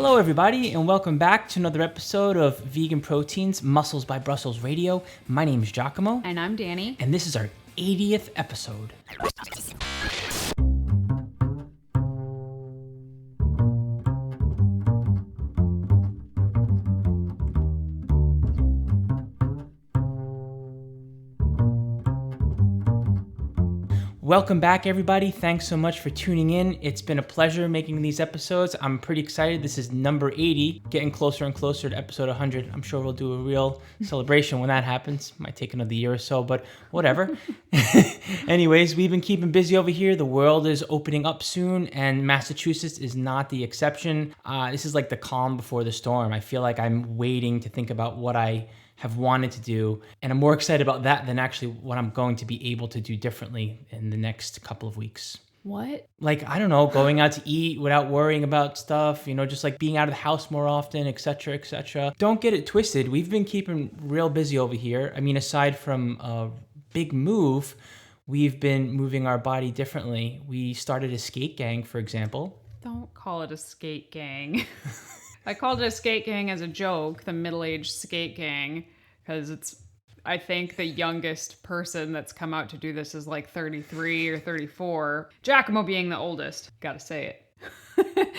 Hello, everybody, and welcome back to another episode of Vegan Proteins Muscles by Brussels Radio. My name is Giacomo. And I'm Danny. And this is our 80th episode. Welcome back, everybody. Thanks so much for tuning in. It's been a pleasure making these episodes. I'm pretty excited. This is number 80, getting closer and closer to episode 100. I'm sure we'll do a real celebration when that happens. Might take another year or so, but whatever. Anyways, we've been keeping busy over here. The world is opening up soon, and Massachusetts is not the exception. This is like the calm before the storm. I feel like I'm waiting to think about what I have wanted to do, and I'm more excited about that than actually what I'm going to be able to do differently in the next couple of weeks. What? Like, I don't know, going out to eat without worrying about stuff, just like being out of the house more often, etc., etc. Don't get it twisted. We've been keeping real busy over here. I mean, aside from a big move, we've been moving our body differently. We started a skate gang, for example. Don't call it a skate gang. I called it a skate gang as a joke, the middle-aged skate gang, because I think the youngest person that's come out to do this is like 33 or 34. Giacomo being the oldest, gotta say it.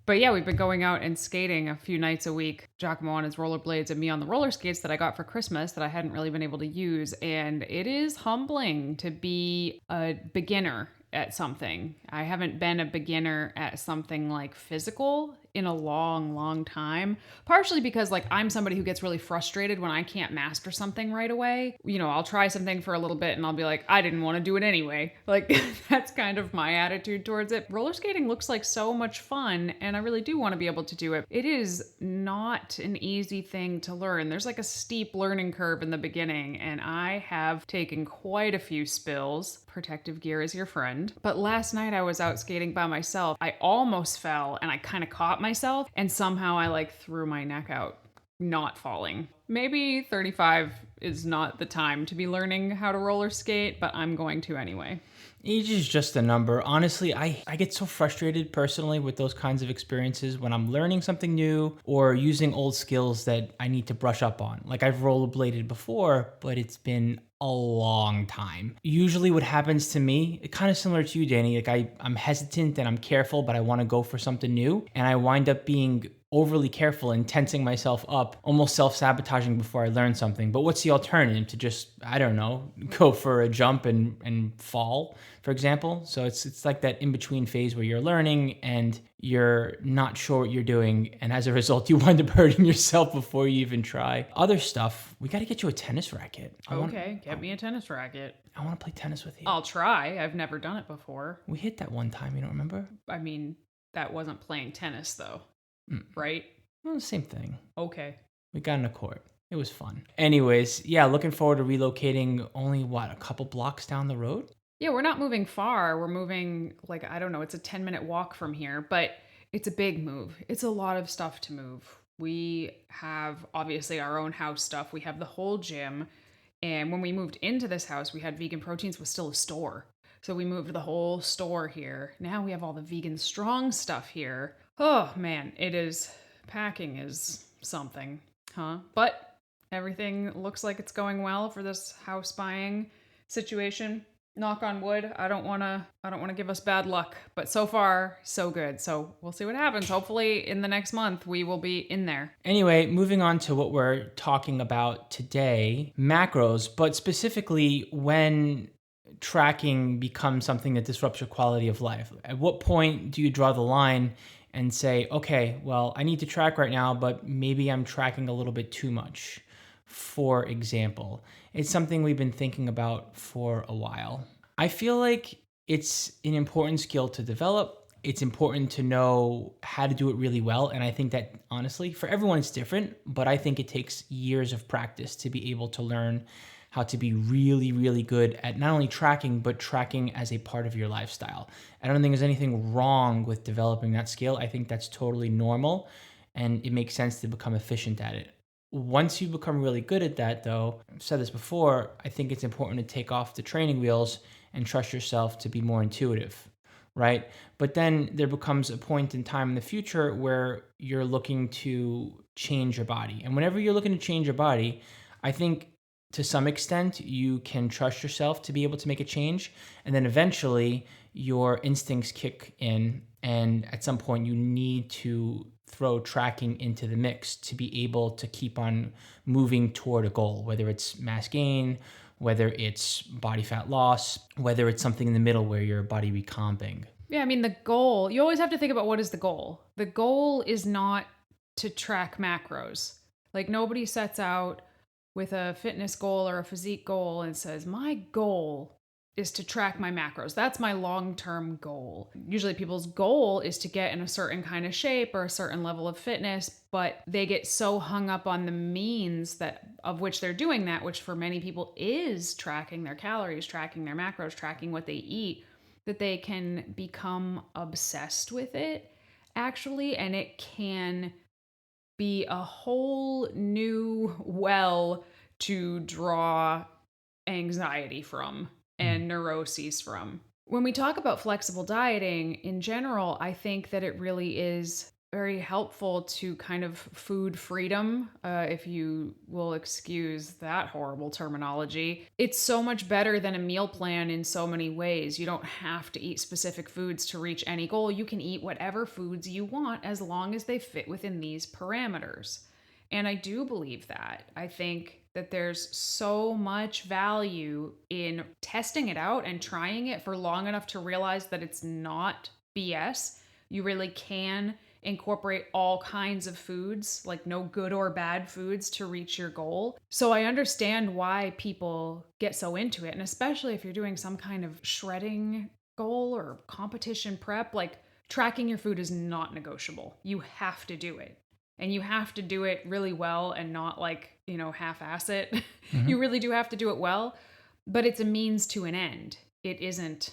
But yeah, we've been going out and skating a few nights a week. Giacomo on his rollerblades and me on the roller skates that I got for Christmas that I hadn't really been able to use. And it is humbling to be a beginner at something. I haven't been a beginner at something like physical in a long time, partially because like I'm somebody who gets really frustrated when I can't master something right away. I'll try something for a little bit and I'll be like, I didn't want to do it anyway. Like that's kind of my attitude towards it. Roller skating looks like so much fun and I really do want to be able to do it. It is not an easy thing to learn. There's like a steep learning curve in the beginning and I have taken quite a few spills. Protective gear is your friend. But last night I was out skating by myself. I almost fell and I kind of caught myself and somehow I like threw my neck out, not falling. Maybe 35 is not the time to be learning how to roller skate, but I'm going to anyway. Age is just a number. Honestly, I get so frustrated personally with those kinds of experiences when I'm learning something new or using old skills that I need to brush up on. Like I've rollerbladed before, but it's been a long time. Usually what happens to me, kind of similar to you, Danny, like I'm hesitant and I'm careful, but I want to go for something new. And I wind up being overly careful and tensing myself up, almost self-sabotaging before I learn something. But what's the alternative? To just, I don't know, go for a jump and fall, for example. So it's like that in-between phase where you're learning and you're not sure what you're doing. And as a result, you wind up hurting yourself before you even try. Other stuff, we got to get you a tennis racket. Get me a tennis racket. I want to play tennis with you. I'll try. I've never done it before. We hit that one time, you don't remember? I mean, that wasn't playing tennis though. Right? Well, same thing. Okay. We got in a court. It was fun. Anyways, yeah, looking forward to relocating only, a couple blocks down the road? Yeah, we're not moving far. We're moving, I don't know, it's a 10-minute walk from here, but it's a big move. It's a lot of stuff to move. We have, obviously, our own house stuff. We have the whole gym. And when we moved into this house, we had Vegan Proteins was still a store. So we moved the whole store here. Now we have all the vegan strong stuff here. Oh man, packing is something, huh? But everything looks like it's going well for this house buying situation. Knock on wood. I don't want to give us bad luck, but so far so good. So we'll see what happens. Hopefully in the next month we will be in there. Anyway, moving on to what we're talking about today, macros, but specifically when tracking becomes something that disrupts your quality of life. At what point do you draw the line and say, okay, well, I need to track right now, but maybe I'm tracking a little bit too much? For example, it's something we've been thinking about for a while. I feel like it's an important skill to develop. It's important to know how to do it really well. And I think that honestly, for everyone, it's different, but I think it takes years of practice to be able to learn how to be really, really good at not only tracking, but tracking as a part of your lifestyle. I don't think there's anything wrong with developing that skill. I think that's totally normal and it makes sense to become efficient at it. Once you become really good at that though, I've said this before, I think it's important to take off the training wheels and trust yourself to be more intuitive. right? But then there becomes a point in time in the future where you're looking to change your body. And whenever you're looking to change your body, I think to some extent you can trust yourself to be able to make a change. And then eventually your instincts kick in. And at some point, you need to throw tracking into the mix to be able to keep on moving toward a goal, whether it's mass gain, whether it's body fat loss, whether it's something in the middle where your body recomping. Yeah, I mean, the goal, you always have to think about what is the goal. The goal is not to track macros. Like, nobody sets out with a fitness goal or a physique goal and says, my goal is to track my macros. That's my long-term goal. Usually people's goal is to get in a certain kind of shape or a certain level of fitness, but they get so hung up on the means that of which they're doing that, which for many people is tracking their calories, tracking their macros, tracking what they eat, that they can become obsessed with it actually, and it can be a whole new well to draw anxiety from and neuroses from. When we talk about flexible dieting in general, I think that it really is very helpful to kind of food freedom, if you will excuse that horrible terminology. It's so much better than a meal plan in so many ways. You don't have to eat specific foods to reach any goal. You can eat whatever foods you want as long as they fit within these parameters. And I do believe that. I think that there's so much value in testing it out and trying it for long enough to realize that it's not BS. You really can incorporate all kinds of foods, like no good or bad foods, to reach your goal. So I understand why people get so into it. And especially if you're doing some kind of shredding goal or competition prep, like tracking your food is not negotiable. You have to do it. And you have to do it really well and not half-ass it. Mm-hmm. You really do have to do it well, but it's a means to an end. It isn't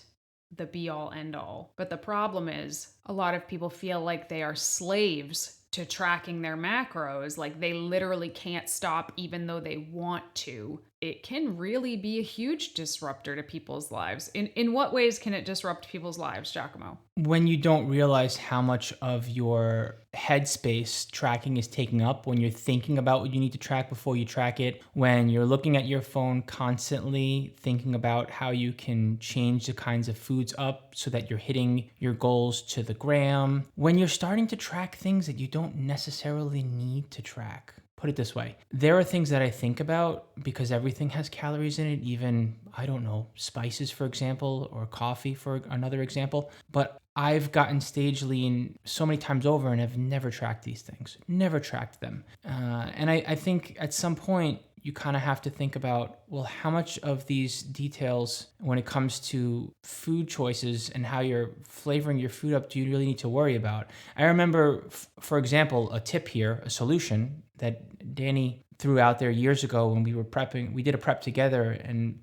the be-all, end-all. But the problem is a lot of people feel like they are slaves to tracking their macros, like they literally can't stop even though they want to. It can really be a huge disruptor to people's lives. In what ways can it disrupt people's lives, Giacomo? When you don't realize how much of your headspace tracking is taking up, when you're thinking about what you need to track before you track it, when you're looking at your phone constantly, thinking about how you can change the kinds of foods up so that you're hitting your goals to the gram, when you're starting to track things that you don't necessarily need to track. Put it this way. There are things that I think about because everything has calories in it, even, I don't know, spices, for example, or coffee, for another example. But I've gotten stage lean so many times over and have never tracked these things, never tracked them. And I think at some point, you kind of have to think about, well, how much of these details when it comes to food choices and how you're flavoring your food up do you really need to worry about? I remember, for example, a tip here, a solution that Danny threw out there years ago when we were prepping. We did a prep together, and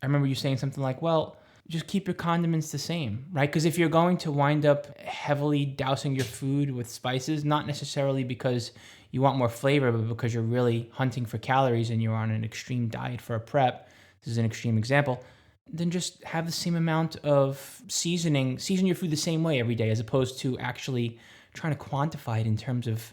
I remember you saying something like, well, just keep your condiments the same, right? Because if you're going to wind up heavily dousing your food with spices, not necessarily because you want more flavor, but because you're really hunting for calories and you're on an extreme diet for a prep, this is an extreme example, then just have the same amount of season your food the same way every day, as opposed to actually trying to quantify it in terms of,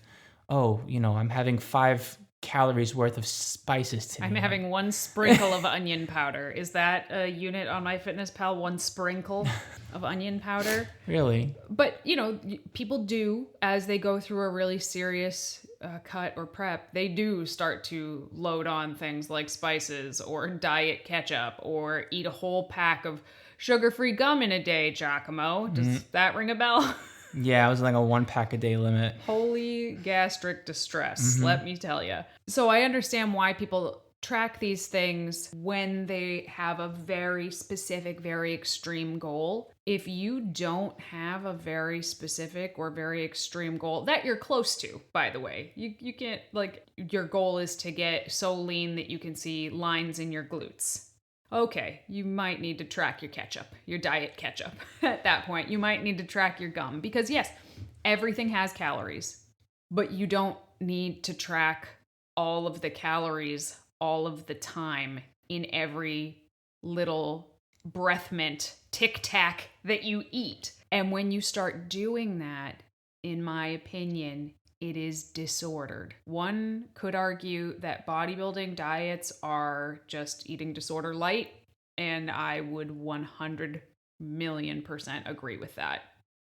I'm having 5 calories worth of spices today. I'm having 1 sprinkle of onion powder. Is that a unit on MyFitnessPal? 1 sprinkle of onion powder? Really? But, people do, as they go through a really serious cut or prep, they do start to load on things like spices or diet ketchup or eat a whole pack of sugar-free gum in a day, Giacomo. Does that ring a bell? Yeah, it was like a 1 pack a day limit. Holy gastric distress, let me tell you. So I understand why people track these things when they have a very specific, very extreme goal. If you don't have a very specific or very extreme goal that you're close to, by the way, you can't, your goal is to get so lean that you can see lines in your glutes. Okay, you might need to track your ketchup, your diet ketchup. At that point, you might need to track your gum because yes, everything has calories, but you don't need to track all of the calories all of the time in every little breath mint Tic Tac that you eat. And when you start doing that, in my opinion, it is disordered. One could argue that bodybuilding diets are just eating disorder light, and I would 100 million% agree with that.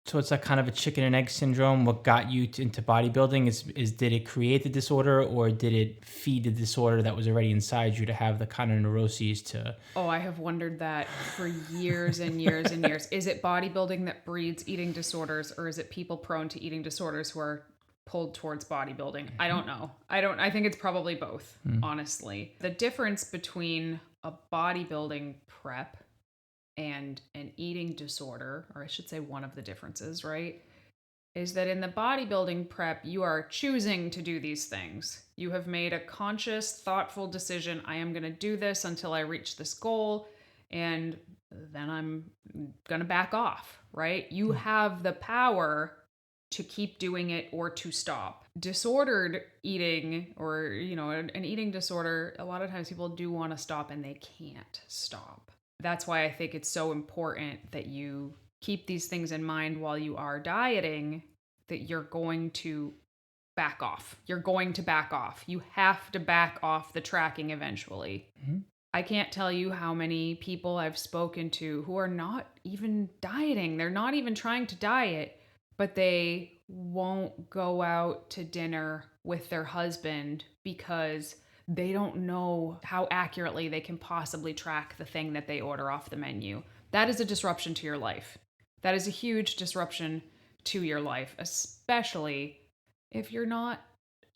So it's like kind of a chicken and egg syndrome. What got you into bodybuilding is did it create the disorder, or did it feed the disorder that was already inside you to have the kind of neuroses to... Oh, I have wondered that for years and years and years. Is it bodybuilding that breeds eating disorders, or is it people prone to eating disorders who are pulled towards bodybuilding? I don't know. I think it's probably both, honestly. The difference between a bodybuilding prep and an eating disorder, or I should say one of the differences, right, is that in the bodybuilding prep, you are choosing to do these things. You have made a conscious, thoughtful decision. I am going to do this until I reach this goal, and then I'm going to back off, right? You have the power to keep doing it or to stop. Disordered eating, or, an eating disorder, a lot of times people do want to stop and they can't stop. That's why I think it's so important that you keep these things in mind while you are dieting, that you're going to back off. You're going to back off. You have to back off the tracking eventually. Mm-hmm. I can't tell you how many people I've spoken to who are not even dieting. They're not even trying to diet, but they won't go out to dinner with their husband because they don't know how accurately they can possibly track the thing that they order off the menu. That is a disruption to your life. That is a huge disruption to your life, especially if you're not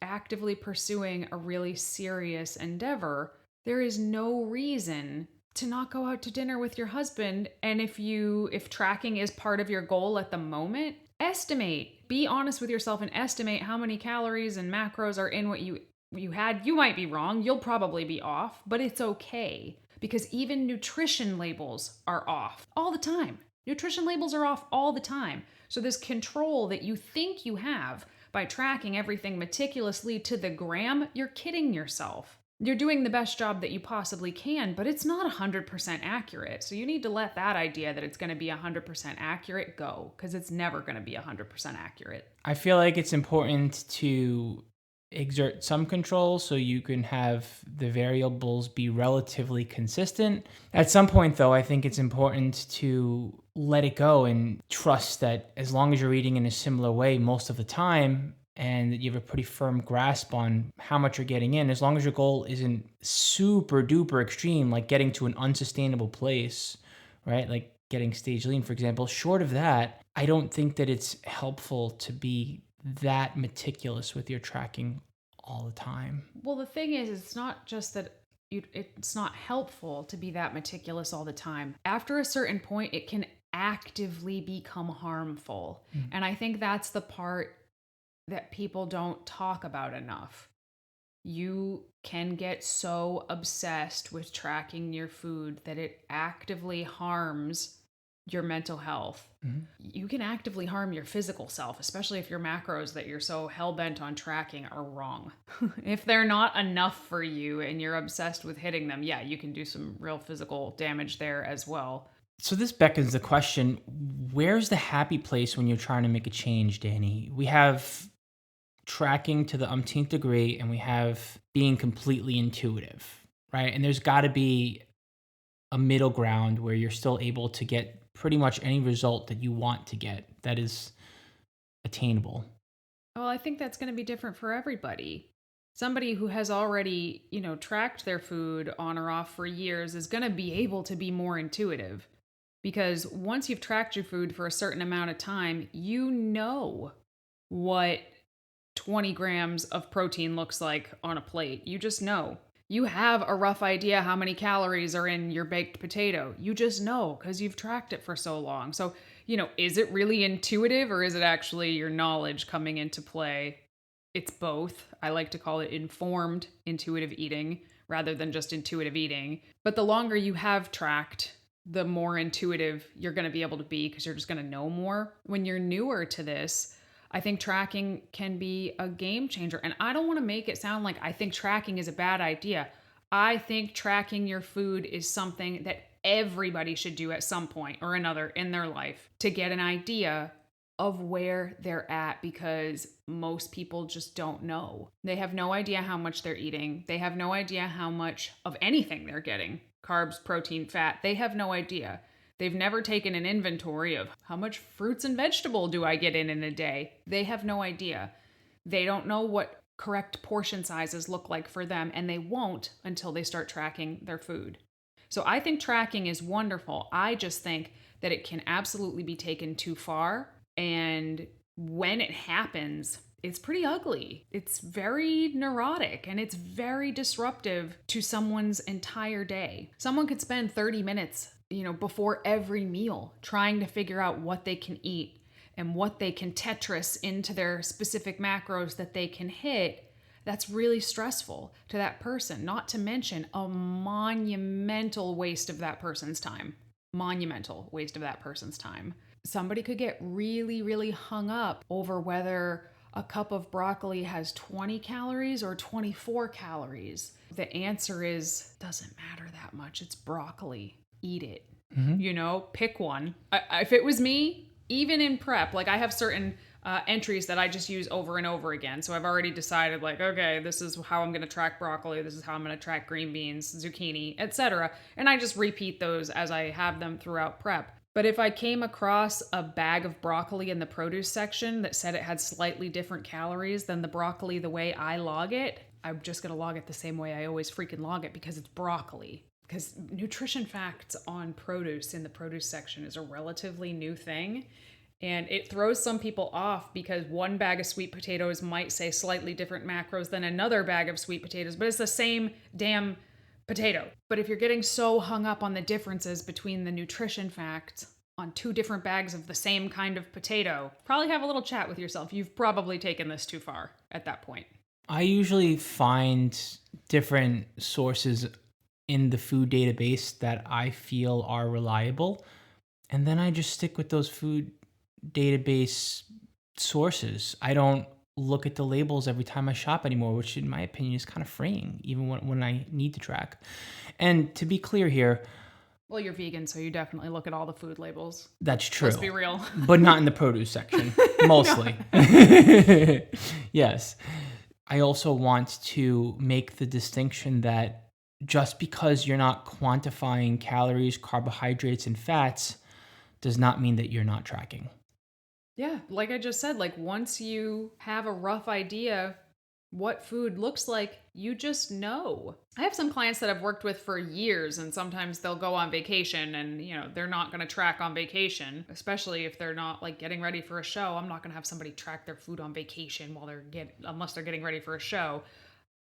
actively pursuing a really serious endeavor. There is no reason to not go out to dinner with your husband. And if tracking is part of your goal at the moment, estimate. Be honest with yourself and estimate how many calories and macros are in what you had. You might be wrong. You'll probably be off, but it's okay, because even nutrition labels are off all the time. Nutrition labels are off all the time. So this control that you think you have by tracking everything meticulously to the gram, you're kidding yourself. You're doing the best job that you possibly can, but it's not 100% accurate. So you need to let that idea that it's going to be 100% accurate go, because it's never going to be 100% accurate. I feel like it's important to exert some control so you can have the variables be relatively consistent. At some point, though, I think it's important to let it go and trust that as long as you're eating in a similar way most of the time, and that you have a pretty firm grasp on how much you're getting in, as long as your goal isn't super duper extreme, like getting to an unsustainable place, right? Like getting stage lean, for example. Short of that, I don't think that it's helpful to be that meticulous with your tracking all the time. Well, the thing is, it's not just that it's not helpful to be that meticulous all the time. After a certain point, it can actively become harmful. Mm-hmm. And I think that's the part that people don't talk about enough. You can get so obsessed with tracking your food that it actively harms your mental health. Mm-hmm. You can actively harm your physical self, especially if your macros that you're so hell-bent on tracking are wrong. If they're not enough for you and you're obsessed with hitting them, yeah, you can do some real physical damage there as well. So this beckons the question, where's the happy place when you're trying to make a change, Danny? We have tracking to the umpteenth degree, and we have being completely intuitive, right? And there's got to be a middle ground where you're still able to get pretty much any result that you want to get that is attainable. Well, I think that's going to be different for everybody. Somebody who has already, tracked their food on or off for years is going to be able to be more intuitive, because once you've tracked your food for a certain amount of time, you know what 20 grams of protein looks like on a plate. You just know. You have a rough idea how many calories are in your baked potato. You just know because you've tracked it for so long. So, is it really intuitive, or is it actually your knowledge coming into play? It's both. I like to call it informed intuitive eating rather than just intuitive eating. But the longer you have tracked, the more intuitive you're going to be able to be, because you're just going to know more. When you're newer to this, I think tracking can be a game changer. And I don't want to make it sound like I think tracking is a bad idea. I think tracking your food is something that everybody should do at some point or another in their life to get an idea of where they're at, because most people just don't know. They have no idea how much they're eating. They have no idea how much of anything they're getting. Carbs, protein, fat. They have no idea. They've never taken an inventory of how much fruits and vegetable do I get in a day. They have no idea. They don't know what correct portion sizes look like for them, and they won't until they start tracking their food. So I think tracking is wonderful. I just think that it can absolutely be taken too far. And when it happens, it's pretty ugly. It's very neurotic and it's very disruptive to someone's entire day. Someone could spend 30 minutes, before every meal trying to figure out what they can eat and what they can Tetris into their specific macros that they can hit. That's really stressful to that person, not to mention a monumental waste of that person's time. Monumental waste of that person's time. Somebody could get really, really hung up over whether a cup of broccoli has 20 calories or 24 calories. The answer is, doesn't matter that much. It's broccoli. Eat it. Pick one. If it was me, even in prep, I have certain entries that I just use over and over again. So I've already decided okay, this is how I'm going to track broccoli. This is how I'm going to track green beans, zucchini, etc. And I just repeat those as I have them throughout prep. But if I came across a bag of broccoli in the produce section that said it had slightly different calories than the broccoli the way I log it, I'm just going to log it the same way I always freaking log it, because it's broccoli. Because nutrition facts on produce in the produce section is a relatively new thing. And it throws some people off because one bag of sweet potatoes might say slightly different macros than another bag of sweet potatoes, but it's the same damn potato. But if you're getting so hung up on the differences between the nutrition facts on two different bags of the same kind of potato, probably have a little chat with yourself. You've probably taken this too far at that point. I usually find different sources in the food database that I feel are reliable, and then I just stick with those food database sources. I don't look at the labels every time I shop anymore, which in my opinion is kind of freeing, even when I need to track. And to be clear here, well, you're vegan, so you definitely look at all the food labels. That's true. Let's be real. But not in the produce section, mostly. Yes. I also want to make the distinction that just because you're not quantifying calories, carbohydrates, and fats does not mean that you're not tracking. Yeah, like I just said, once you have a rough idea what food looks like, you just know. I have some clients that I've worked with for years, and sometimes they'll go on vacation and, they're not going to track on vacation, especially if they're not getting ready for a show. I'm not going to have somebody track their food on vacation unless they're getting ready for a show.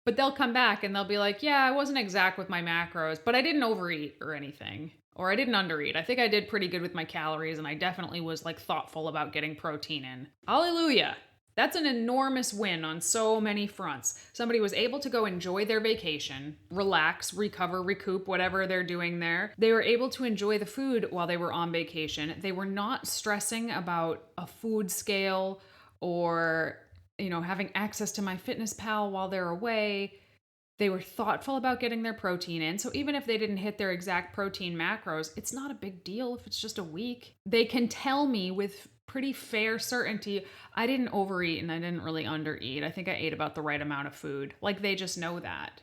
But they'll come back and they'll be like, yeah, I wasn't exact with my macros, but I didn't overeat or anything. Or I didn't undereat. I think I did pretty good with my calories, and I definitely was thoughtful about getting protein in. Hallelujah. That's an enormous win on so many fronts. Somebody was able to go enjoy their vacation, relax, recover, recoup, whatever they're doing there. They were able to enjoy the food while they were on vacation. They were not stressing about a food scale or, having access to MyFitnessPal while they're away. They were thoughtful about getting their protein in. So even if they didn't hit their exact protein macros, it's not a big deal if it's just a week. They can tell me with pretty fair certainty, I didn't overeat and I didn't really undereat. I think I ate about the right amount of food. They just know that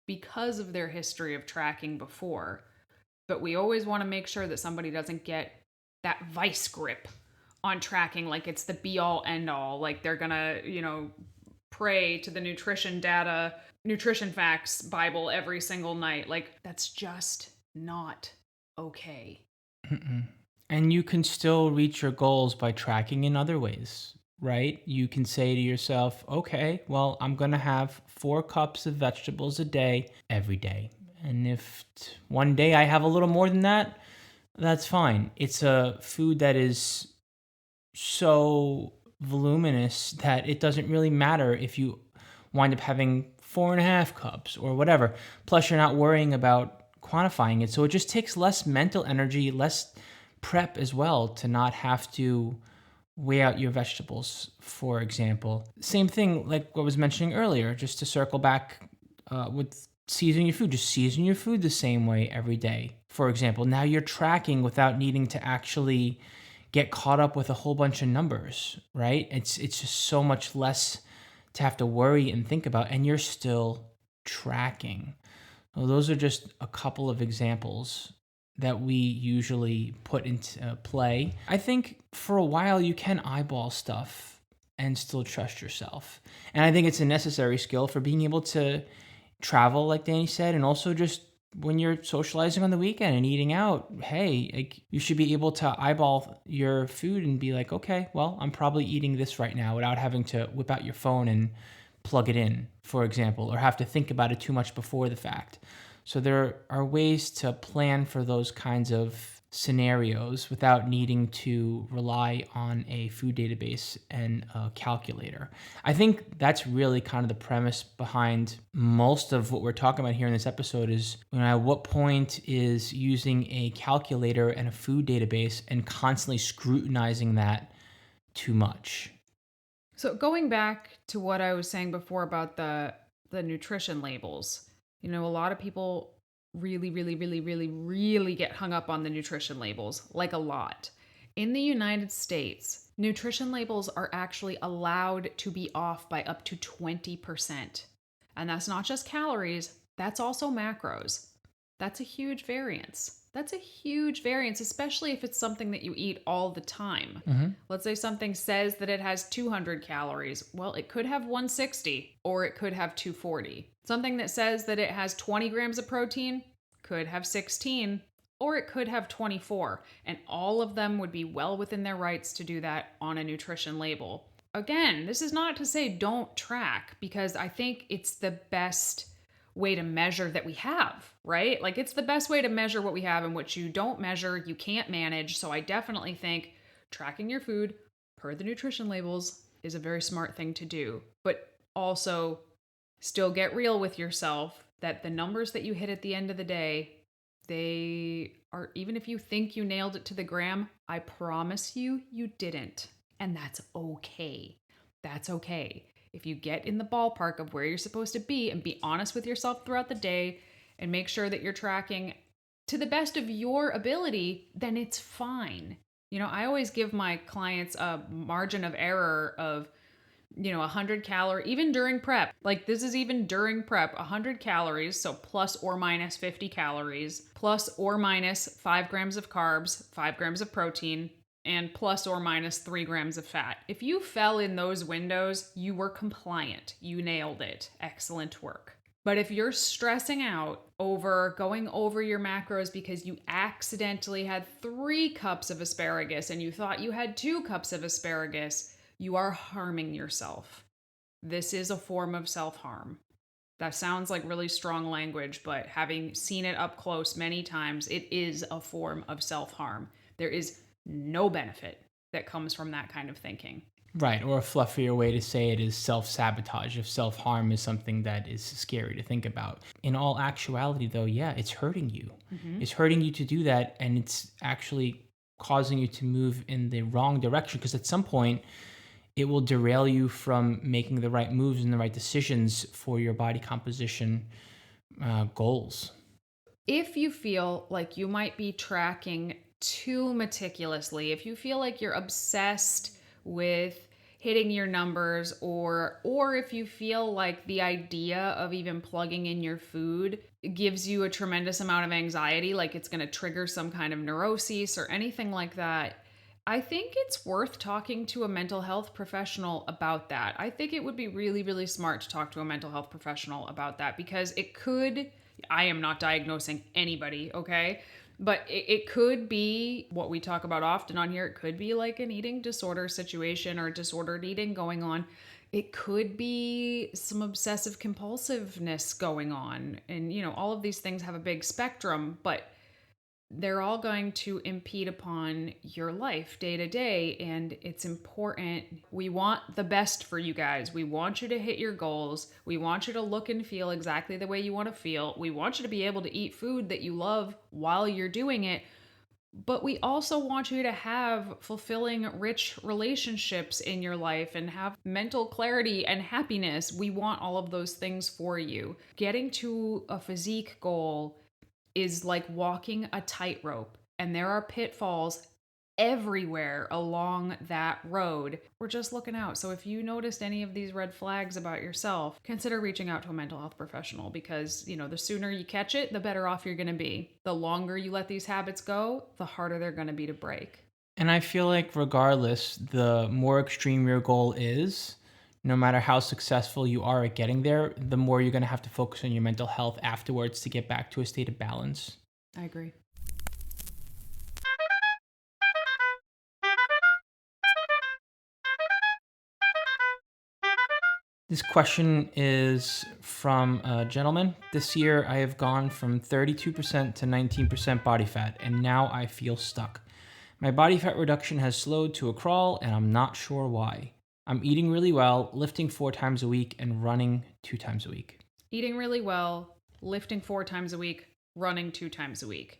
because of their history of tracking before. But we always want to make sure that somebody doesn't get that vice grip on tracking it's the be all end all. They're gonna, pray to the nutrition facts Bible every single night. That's just not okay. Mm-mm. And you can still reach your goals by tracking in other ways, right? You can say to yourself, okay, well, I'm going to have 4 cups of vegetables a day, every day. And if one day I have a little more than that, that's fine. It's a food that is so voluminous that it doesn't really matter if you wind up having 4.5 cups or whatever. Plus, you're not worrying about quantifying it. So it just takes less mental energy, less prep as well, to not have to weigh out your vegetables, for example. Same thing like what I was mentioning earlier, just to circle back with seasoning your food. Just season your food the same way every day. for example. Now you're tracking without needing to actually get caught up with a whole bunch of numbers, right? It's just so much less to have to worry and think about, and you're still tracking. Well, those are just a couple of examples that we usually put into play. I think for a while you can eyeball stuff and still trust yourself. And I think it's a necessary skill for being able to travel, like Danny said, and also just when you're socializing on the weekend and eating out, hey, like you should be able to eyeball your food and be like, okay, well, I'm probably eating this right now without having to whip out your phone and plug it in, for example, or have to think about it too much before the fact. So there are ways to plan for those kinds of scenarios without needing to rely on a food database and a calculator. I think that's really kind of the premise behind most of what we're talking about here in this episode is, at what point is using a calculator and a food database and constantly scrutinizing that too much? So going back to what I was saying before about the nutrition labels, a lot of people really, really, really, really, really get hung up on the nutrition labels, like a lot. In the United States, nutrition labels are actually allowed to be off by up to 20%. And that's not just calories, that's also macros. That's a huge variance. That's a huge variance, especially if it's something that you eat all the time. Let's say something says that it has 200 calories. Well, it could have 160 or it could have 240. Something that says that it has 20 grams of protein could have 16 or it could have 24. And all of them would be well within their rights to do that on a nutrition label. Again, this is not to say don't track, because I think it's the best way to measure that we have, right? Like it's the best way to measure what we have, and what you don't measure, you can't manage. So I definitely think tracking your food per the nutrition labels is a very smart thing to do. But also still get real with yourself that the numbers that you hit at the end of the day, they are, even if you think you nailed it to the gram, I promise you, you didn't. And that's okay. That's okay. If you get in the ballpark of where you're supposed to be and be honest with yourself throughout the day and make sure that you're tracking to the best of your ability, then it's fine. I always give my clients a margin of error of, 100 calories, even during prep. Like this is even during prep, 100 calories, so plus or minus 50 calories, plus or minus 5 grams of carbs, 5 grams of protein, and plus or minus 3 grams of fat. If you fell in those windows, you were compliant. You nailed it. Excellent work. But if you're stressing out over going over your macros because you accidentally had 3 cups of asparagus and you thought you had 2 cups of asparagus, you are harming yourself. This is a form of self-harm. That sounds like really strong language, but having seen it up close many times, it is a form of self-harm. There is no benefit that comes from that kind of thinking. Right, or a fluffier way to say it is self-sabotage, if self-harm is something that is scary to think about. In all actuality, though, yeah, it's hurting you. It's hurting you to do that, and it's actually causing you to move in the wrong direction, because at some point, it will derail you from making the right moves and the right decisions for your body composition goals. If you feel like you might be tracking too meticulously, if you feel like you're obsessed with hitting your numbers, or if you feel like the idea of even plugging in your food gives you a tremendous amount of anxiety, like it's going to trigger some kind of neuroses or anything like that, I think it's worth talking to a mental health professional about that. I think it would be really, really smart to talk to a mental health professional about that, because it could, I am not diagnosing anybody, okay? But it could be what we talk about often on here. It could be like an eating disorder situation or disordered eating going on. It could be some obsessive compulsiveness going on. And, all of these things have a big spectrum, but they're all going to impede upon your life day to day. And it's important. We want the best for you guys. We want you to hit your goals. We want you to look and feel exactly the way you want to feel. We want you to be able to eat food that you love while you're doing it. But we also want you to have fulfilling, rich relationships in your life and have mental clarity and happiness. We want all of those things for you. Getting to a physique goal is like walking a tightrope, and there are pitfalls everywhere along that road. We're just looking out. So if you noticed any of these red flags about yourself, consider reaching out to a mental health professional, because, the sooner you catch it, the better off you're going to be. The longer you let these habits go, the harder they're going to be to break. And I feel like regardless, the more extreme your goal is, no matter how successful you are at getting there, the more you're going to have to focus on your mental health afterwards to get back to a state of balance. I agree. This question is from a gentleman. This year, I have gone from 32% to 19% body fat, and now I feel stuck. My body fat reduction has slowed to a crawl, and I'm not sure why. I'm eating really well, lifting 4 times a week, and running 2 times a week. Eating really well, lifting 4 times a week, running 2 times a week.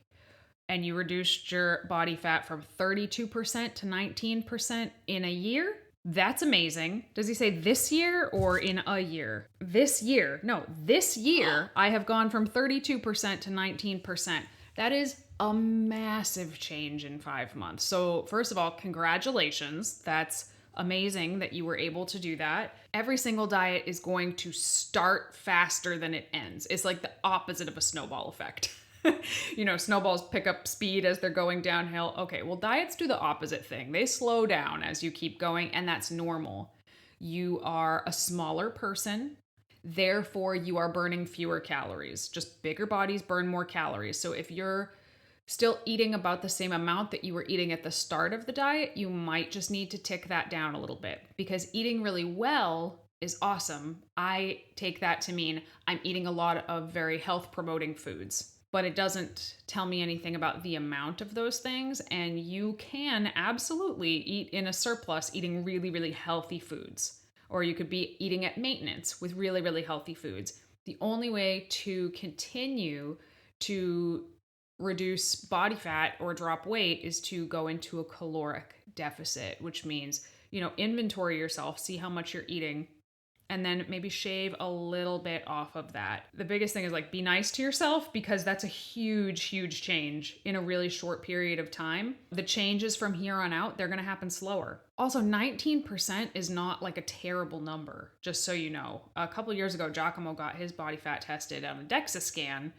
And you reduced your body fat from 32% to 19% in a year? That's amazing. Does he say this year or in a year? This year. No, this year I have gone from 32% to 19%. That is a massive change in 5 months. So first of all, congratulations. That's amazing that you were able to do that. Every single diet is going to start faster than it ends. It's like the opposite of a snowball effect. Snowballs pick up speed as they're going downhill. Okay, well, diets do the opposite thing. They slow down as you keep going, and that's normal. You are a smaller person, therefore you are burning fewer calories. Just bigger bodies burn more calories. So if you're still eating about the same amount that you were eating at the start of the diet, you might just need to tick that down a little bit, because eating really well is awesome. I take that to mean I'm eating a lot of very health promoting foods. But it doesn't tell me anything about the amount of those things. And you can absolutely eat in a surplus, eating really, really healthy foods. Or you could be eating at maintenance with really, really healthy foods. The only way to continue to reduce body fat or drop weight is to go into a caloric deficit, which means, inventory yourself, see how much you're eating, and then maybe shave a little bit off of that. The biggest thing is be nice to yourself, because that's a huge, huge change in a really short period of time. The changes from here on out, they're going to happen slower. Also, 19% is not a terrible number, just so you know. A couple years ago, Giacomo got his body fat tested on a DEXA scan,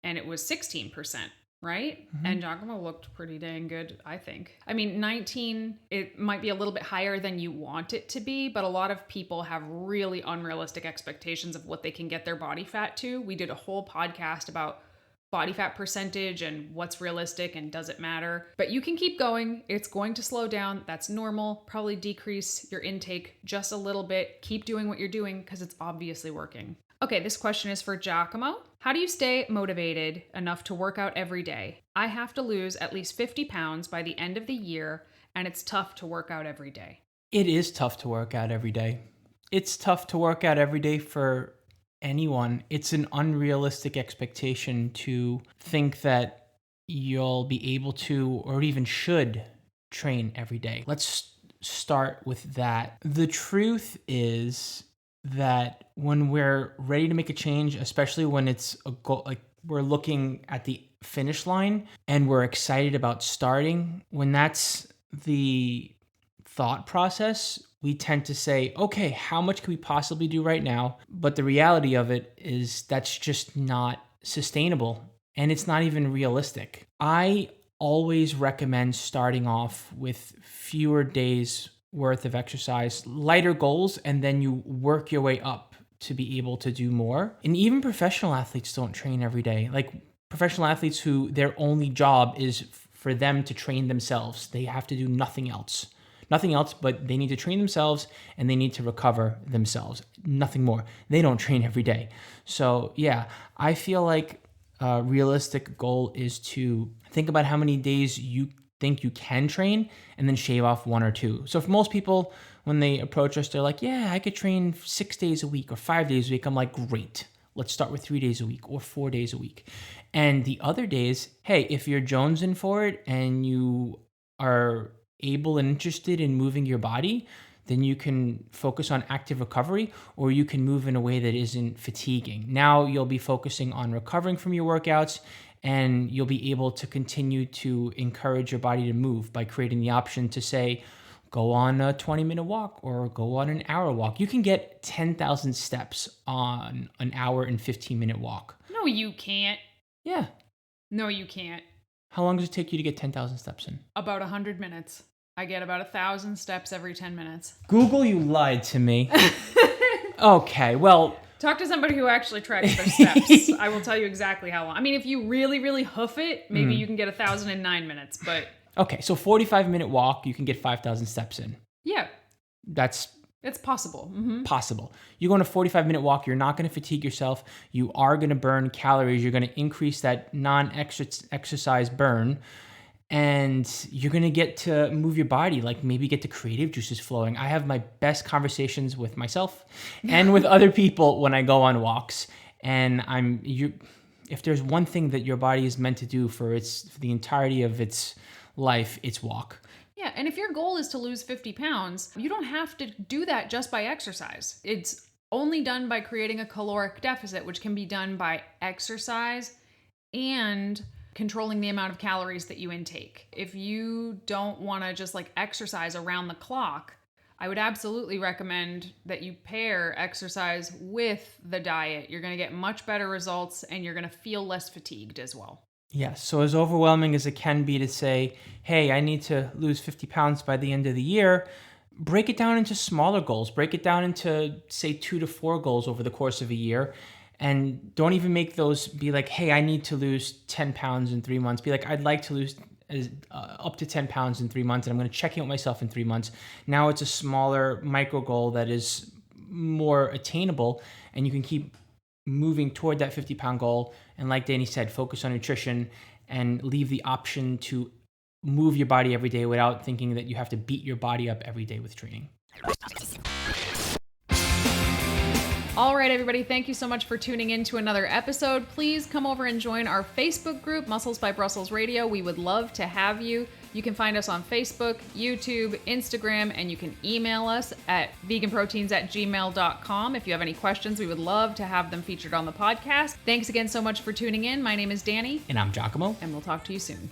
and it was 16%. Right? Mm-hmm. And Giacomo looked pretty dang good, I think. 19, it might be a little bit higher than you want it to be, but a lot of people have really unrealistic expectations of what they can get their body fat to. We did a whole podcast about body fat percentage and what's realistic and does it matter. But you can keep going. It's going to slow down. That's normal. Probably decrease your intake just a little bit. Keep doing what you're doing, because it's obviously working. Okay, this question is for Giacomo. How do you stay motivated enough to work out every day? I have to lose at least 50 pounds by the end of the year, and it's tough to work out every day. It is tough to work out every day. It's tough to work out every day for anyone. It's an unrealistic expectation to think that you'll be able to, or even should, train every day. Let's start with that. The truth is that when we're ready to make a change, especially when it's a goal, we're looking at the finish line and we're excited about starting, when that's the thought process, we tend to say, okay, how much can we possibly do right now? But the reality of it is that's just not sustainable, and it's not even realistic. I always recommend starting off with fewer days worth of exercise, lighter goals, and then you work your way up to be able to do more. And even professional athletes don't train every day. Professional athletes who their only job is for them to train themselves. They have to do nothing else, but they need to train themselves and they need to recover themselves. Nothing more. They don't train every day. So yeah, I feel like a realistic goal is to think about how many days you think you can train and then shave off 1 or 2. So for most people, when they approach us, they're like, yeah, I could train 6 days a week or 5 days a week. I'm like, great. Let's start with 3 days a week or 4 days a week. And the other days, hey, if you're jonesing for it and you are able and interested in moving your body, then you can focus on active recovery, or you can move in a way that isn't fatiguing. Now you'll be focusing on recovering from your workouts, and you'll be able to continue to encourage your body to move by creating the option to say, go on a 20-minute walk or go on an hour walk. You can get 10,000 steps on an hour and 15-minute walk. No, you can't. Yeah. No, you can't. How long does it take you to get 10,000 steps in? About 100 minutes. I get about 1,000 steps every 10 minutes. Google, you lied to me. Okay, well... Talk to somebody who actually tracks their steps. I will tell you exactly how long. I mean, if you really, really hoof it, maybe you can get 1,009 minutes, but... Okay, so 45-minute walk, you can get 5,000 steps in. Yeah. It's possible. Mm-hmm. Possible. You go on a 45-minute walk, you're not going to fatigue yourself. You are going to burn calories. You're going to increase that non-exercise burn. And you're going to get to move your body, like maybe get the creative juices flowing. I have my best conversations with myself and with other people when I go on walks. And if there's one thing that your body is meant to do for the entirety of its life, it's walk. Yeah, and if your goal is to lose 50 pounds, you don't have to do that just by exercise. It's only done by creating a caloric deficit, which can be done by exercise and controlling the amount of calories that you intake. If you don't want to just like exercise around the clock, I would absolutely recommend that you pair exercise with the diet. You're going to get much better results and you're going to feel less fatigued as well. Yes. So as overwhelming as it can be to say, hey, I need to lose 50 pounds by the end of the year, break it down into smaller goals. Break it down into, say, 2 to 4 goals over the course of a year. And don't even make those be like, hey, I need to lose 10 pounds in 3 months. Be like, I'd like to lose up to 10 pounds in 3 months, and I'm going to check in with myself in 3 months. Now it's a smaller micro goal that is more attainable, and you can keep moving toward that 50-pound goal. And like Danny said, focus on nutrition and leave the option to move your body every day without thinking that you have to beat your body up every day with training. All right, everybody, thank you so much for tuning in to another episode. Please come over and join our Facebook group, Muscles by Brussels Radio. We would love to have you. You can find us on Facebook, YouTube, Instagram, and you can email us at veganproteins@gmail.com. If you have any questions, we would love to have them featured on the podcast. Thanks again so much for tuning in. My name is Danny. And I'm Giacomo. And we'll talk to you soon.